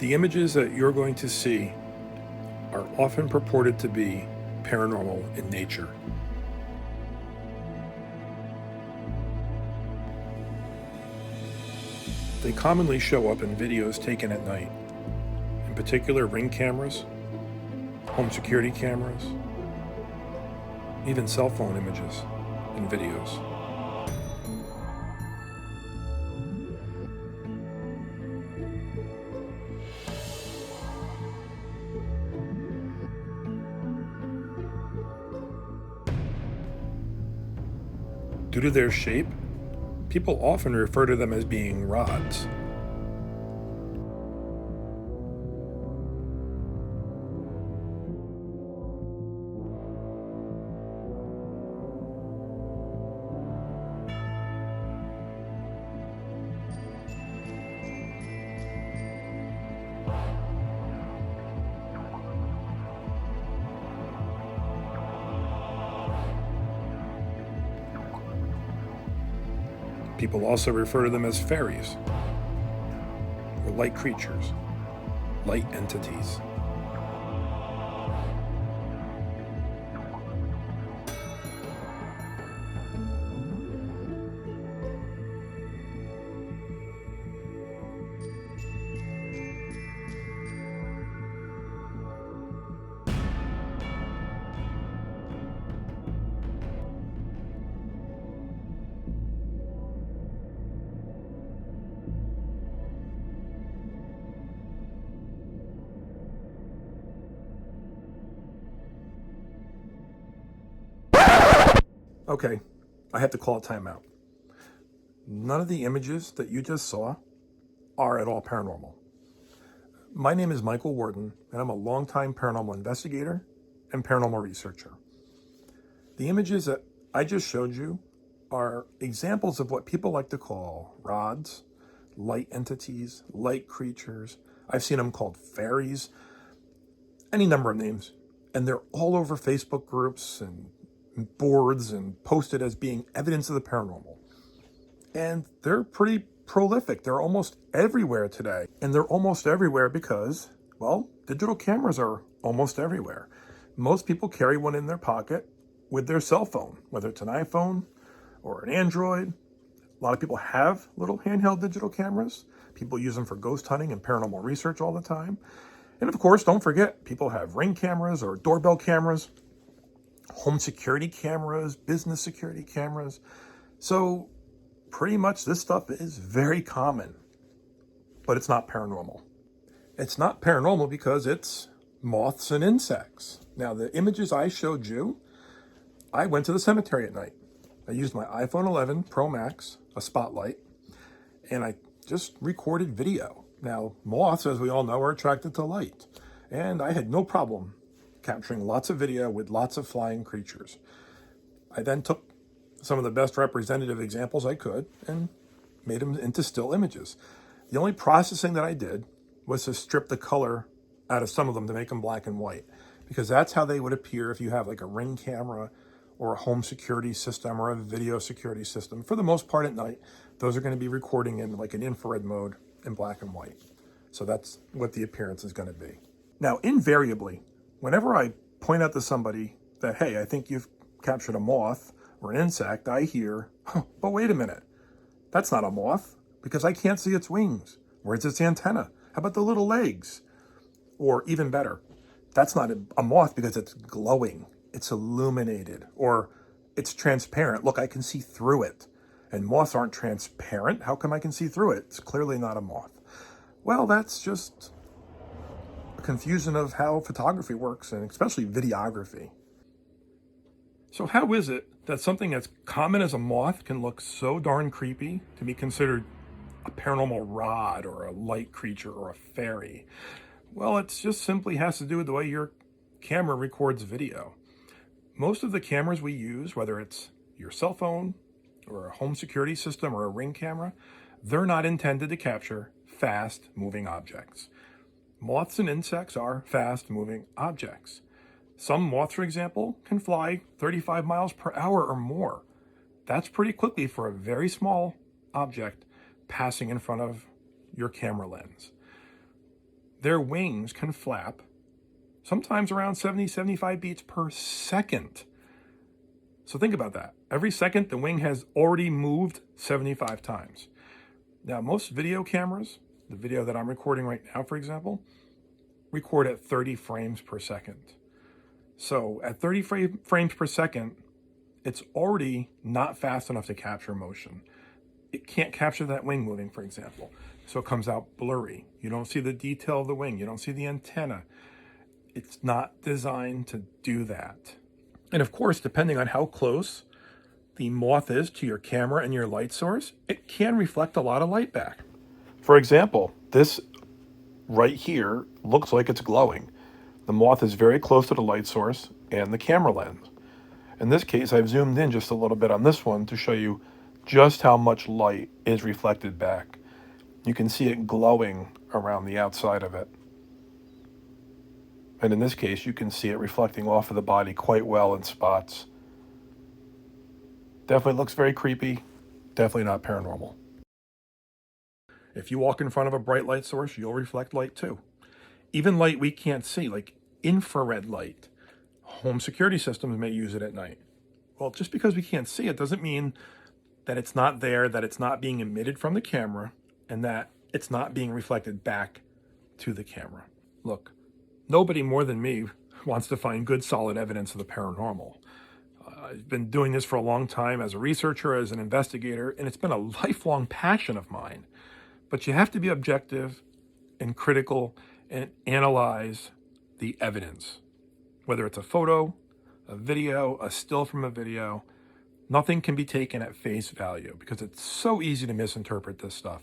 The images that you're going to see are often purported to be paranormal in nature. They commonly show up in videos taken at night, in particular Ring cameras, home security cameras, even cell phone images and videos. Due to their shape, people often refer to them as being rods. People also refer to them as fairies, or light creatures, light entities. Okay, I have to call a timeout. None of the images that you just saw are at all paranormal. My name is Michael Warden, and I'm a longtime paranormal investigator and paranormal researcher. The images that I just showed you are examples of what people like to call rods, light entities, light creatures. I've seen them called fairies, any number of names. And they're all over Facebook groups and boards and posted as being evidence of the paranormal. And they're pretty prolific. They're almost everywhere today. And they're almost everywhere because, well, digital cameras are almost everywhere. Most people carry one in their pocket with their cell phone, whether it's an iPhone or an Android. A lot of people have little handheld digital cameras. People use them for ghost hunting and paranormal research all the time. And of course, don't forget, people have Ring cameras or doorbell cameras, home security cameras, business security cameras. So pretty much this stuff is very common, but it's not paranormal. It's not paranormal because it's moths and insects. Now, the images I showed you, I went to the cemetery at night. I used my iPhone 11 Pro Max, a spotlight, and I just recorded video. Now, moths, as we all know, are attracted to light, and I had no problem capturing lots of video with lots of flying creatures. I then took some of the best representative examples I could and made them into still images. The only processing that I did was to strip the color out of some of them to make them black and white, because that's how they would appear if you have like a Ring camera or a home security system or a video security system. For the most part at night, those are going to be recording in like an infrared mode in black and white. So that's what the appearance is going to be. Now, invariably, whenever I point out to somebody that, hey, I think you've captured a moth or an insect, I hear, oh, but wait a minute, that's not a moth because I can't see its wings. Where's its antenna? How about the little legs? Or even better, that's not a moth because it's glowing, it's illuminated, or it's transparent. Look, I can see through it. And moths aren't transparent. How come I can see through it? It's clearly not a moth. Well, that's just confusion of how photography works, and especially videography. So how is it that something as common as a moth can look so darn creepy to be considered a paranormal rod or a light creature or a fairy? Well, it just simply has to do with the way your camera records video. Most of the cameras we use, whether it's your cell phone or a home security system or a Ring camera, they're not intended to capture fast-moving objects. Moths and insects are fast-moving objects. Some moths, for example, can fly 35 miles per hour or more. That's pretty quickly for a very small object passing in front of your camera lens. their wings can flap sometimes around 70, 75 beats per second. So think about that. Every second, the wing has already moved 75 times. Now, most video cameras, the video that I'm recording right now, for example, record at 30 frames per second. So at 30 frames per second, it's already not fast enough to capture motion. It can't capture that wing moving, for example. So it comes out blurry. You don't see the detail of the wing. You don't see the antenna. It's not designed to do that. And of course, depending on how close the moth is to your camera and your light source, it can reflect a lot of light back. For example, this right here looks like it's glowing. The moth is very close to the light source and the camera lens. In this case, I've zoomed in just a little bit on this one to show you just how much light is reflected back. You can see it glowing around the outside of it. And in this case, you can see it reflecting off of the body quite well in spots. Definitely looks very creepy. Definitely not paranormal. If you walk in front of a bright light source, you'll reflect light too. Even light we can't see, like infrared light. Home security systems may use it at night. Well, just because we can't see it doesn't mean that it's not there, that it's not being emitted from the camera, and that it's not being reflected back to the camera. Look, nobody more than me wants to find good, solid evidence of the paranormal. I've been doing this for a long time as a researcher, as an investigator, and it's been a lifelong passion of mine. But you have to be objective and critical and analyze the evidence. Whether it's a photo, a video, a still from a video, nothing can be taken at face value because it's so easy to misinterpret this stuff.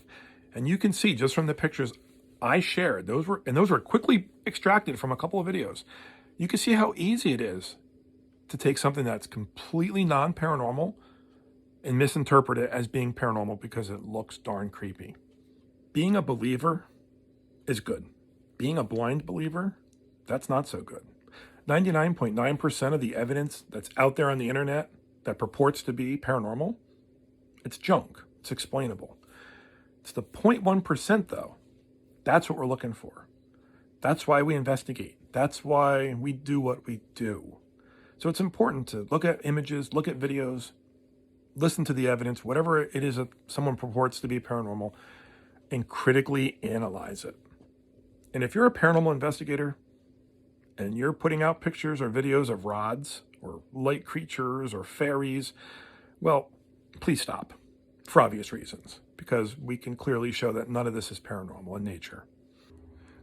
And you can see just from the pictures I shared, those were quickly extracted from a couple of videos. You can see how easy it is to take something that's completely non-paranormal and misinterpret it as being paranormal because it looks darn creepy. Being a believer is good. Being a blind believer, that's not so good. 99.9% of the evidence that's out there on the internet that purports to be paranormal, it's junk. It's explainable. It's the 0.1% though. That's what we're looking for. That's why we investigate. That's why we do what we do. So it's important to look at images, look at videos, listen to the evidence, whatever it is that someone purports to be paranormal, and critically analyze it. And if you're a paranormal investigator and you're putting out pictures or videos of rods or light creatures or fairies, well, please stop for obvious reasons, because we can clearly show that none of this is paranormal in nature.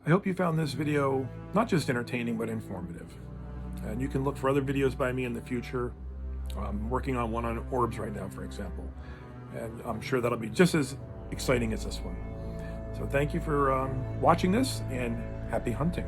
I hope you found this video not just entertaining, but informative. And you can look for other videos by me in the future. I'm working on one on orbs right now, for example. And I'm sure that'll be just as exciting as this one. So thank you for watching this, and happy hunting.